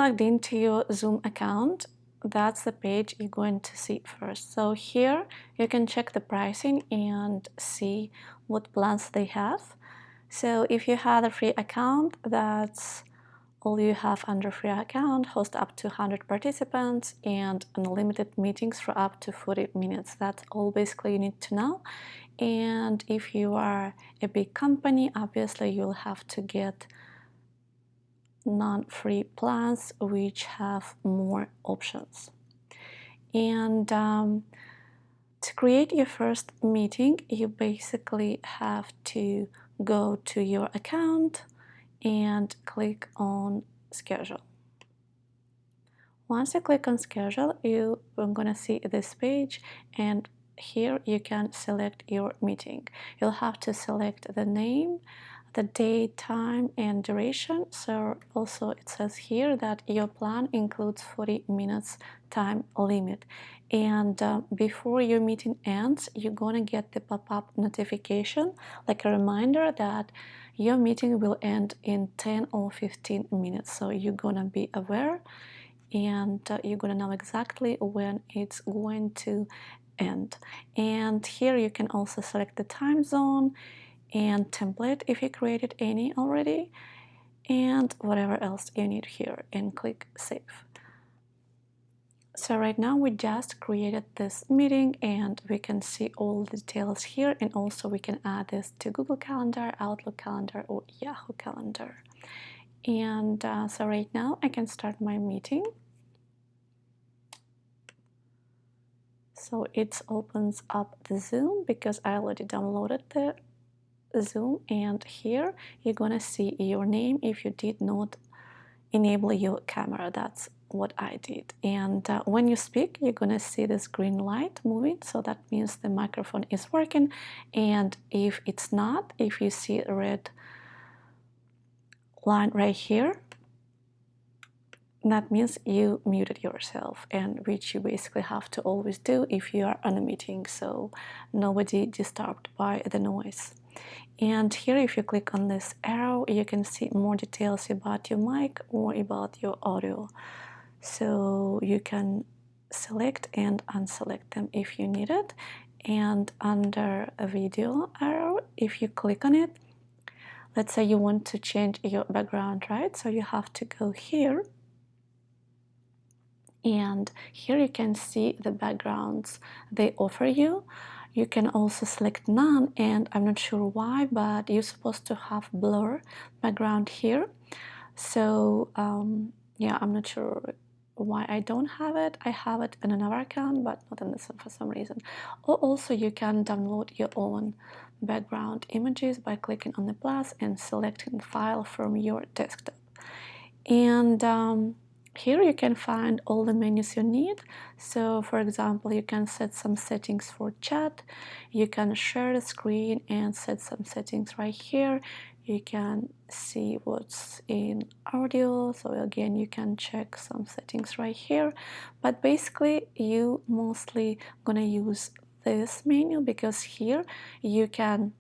Logged into your Zoom account, that's the page you're going to see first. So here you can check the pricing and see what plans they have. So if you had a free account, that's all you have under free account: host up to 100 participants and unlimited meetings for up to 40 minutes. That's all basically you need to know. And if you are a big company, obviously you'll have to get non-free plans which have more options. And to create your first meeting, you basically have to go to your account and click on schedule. Once you click on schedule, you are gonna see this page, and here you can select your meeting. You'll have to select the name, the date, time, and duration. So also it says here that your plan includes 40 minutes time limit. And before your meeting ends, you're gonna get the pop-up notification, like a reminder that your meeting will end in 10 or 15 minutes. So you're gonna be aware, and you're gonna know exactly when it's going to end. And here you can also select the time zone and template if you created any already, and whatever else you need here, and click save. So right now we just created this meeting and we can see all the details here, and also we can add this to Google Calendar, Outlook Calendar, or Yahoo Calendar. And so right now I can start my meeting. So it opens up the Zoom because I already downloaded the Zoom, and here you're gonna see your name if you did not enable your camera. That's what I did. And when you speak, you're gonna see this green light moving, so that means the microphone is working. And if it's not, if you see a red line right here, that means you muted yourself, and which you basically have to always do if you are on a meeting, so nobody disturbed by the noise. And here, if you click on this arrow, you can see more details about your mic or about your audio. So you can select and unselect them if you need it. And under a video arrow, if you click on it, let's say you want to change your background, right? So you have to go here. And here you can see the backgrounds they offer you. You can also select none, and I'm not sure why, but you're supposed to have blur background here. So yeah, I'm not sure why I don't have it. I have it in another account, but not in this one for some reason. Or also you can download your own background images by clicking on the plus and selecting file from your desktop. And here you can find all the menus you need. So for example, you can set some settings for chat, you can share the screen and set some settings right here. You can see what's in audio, so again you can check some settings right here. But basically you mostly gonna use this menu because here you can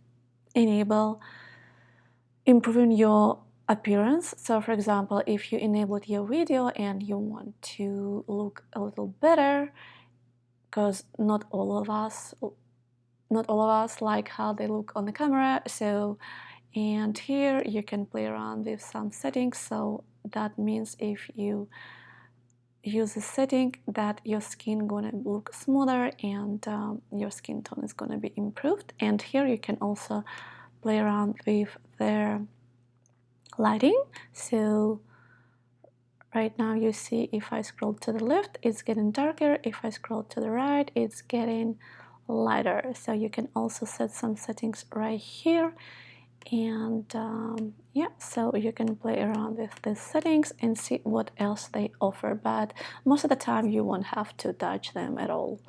enable improving your appearance. So for example, if you enabled your video and you want to look a little better, because not all of us like how they look on the camera. So, and here you can play around with some settings. So that means if you use a setting that your skin gonna look smoother and your skin tone is gonna be improved. And here you can also play around with their lighting. So right now you see if I scroll to the left, it's getting darker. If I scroll to the right, it's getting lighter. So you can also set some settings right here. And yeah, so you can play around with these settings and see what else they offer. But most of the time you won't have to touch them at all,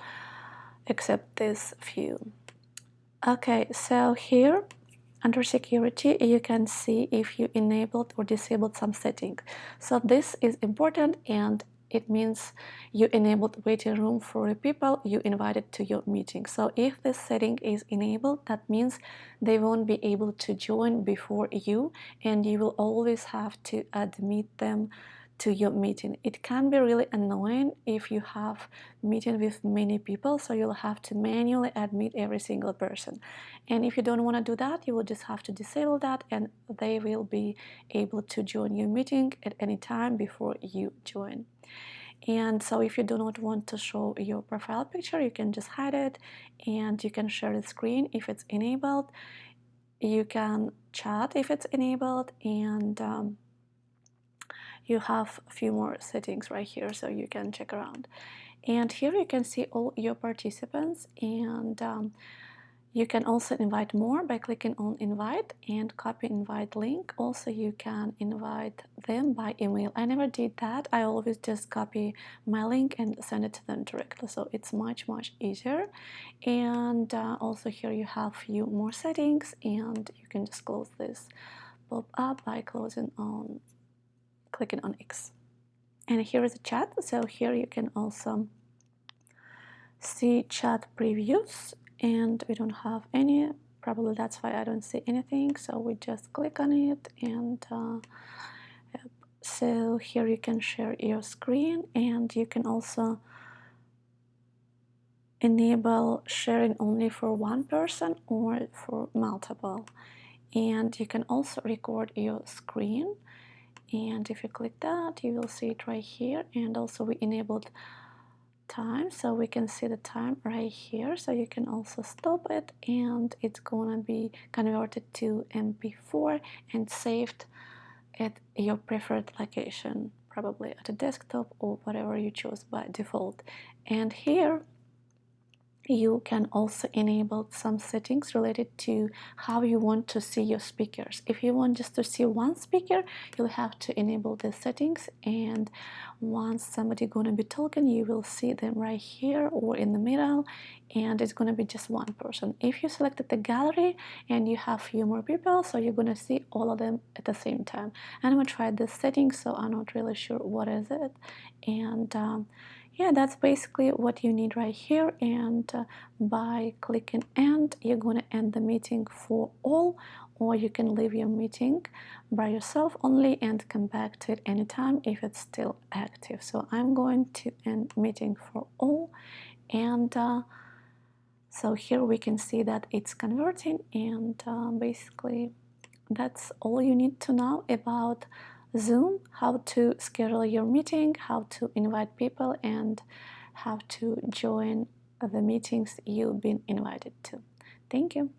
except this few. Okay, so here under security, you can see if you enabled or disabled some setting. So this is important, and it means you enabled waiting room for the people you invited to your meeting. So if this setting is enabled, that means they won't be able to join before you, and you will always have to admit them to your meeting. It can be really annoying if you have meeting with many people, so you'll have to manually admit every single person. And if you don't want to do that, you will just have to disable that, and they will be able to join your meeting at any time before you join. And so if you do not want to show your profile picture, you can just hide it, and you can share the screen if it's enabled. You can chat if it's enabled, and you have a few more settings right here, so you can check around. And here you can see all your participants, and you can also invite more by clicking on invite and copy invite link. Also, you can invite them by email. I never did that. I always just copy my link and send it to them directly, so it's much easier. And also here you have a few more settings, and you can just close this pop-up by clicking on X. And here is a chat, so here you can also see chat previews, and we don't have any. Probably that's why I don't see anything, so we just click on it. And yep. So here you can share your screen, and you can also enable sharing only for one person or for multiple. And you can also record your screen, and if you click that, you will see it right here. And also we enabled time, so we can see the time right here, so you can also stop it, and it's gonna be converted to MP4 and saved at your preferred location, probably at a desktop or whatever you choose by default. And here you can also enable some settings related to how you want to see your speakers. If you want just to see one speaker, you'll have to enable the settings, and once somebody gonna be talking, you will see them right here or in the middle, and it's gonna be just one person. If you selected the gallery and you have few more people, so you're gonna see all of them at the same time. And I'm gonna try this setting, so I'm not really sure what is it. And yeah, that's basically what you need right here. And by clicking end, you're going to end the meeting for all, or you can leave your meeting by yourself only and come back to it anytime if it's still active. So I'm going to end meeting for all, and so here we can see that it's converting. And basically that's all you need to know about Zoom, how to schedule your meeting, how to invite people, and how to join the meetings you've been invited to. Thank you.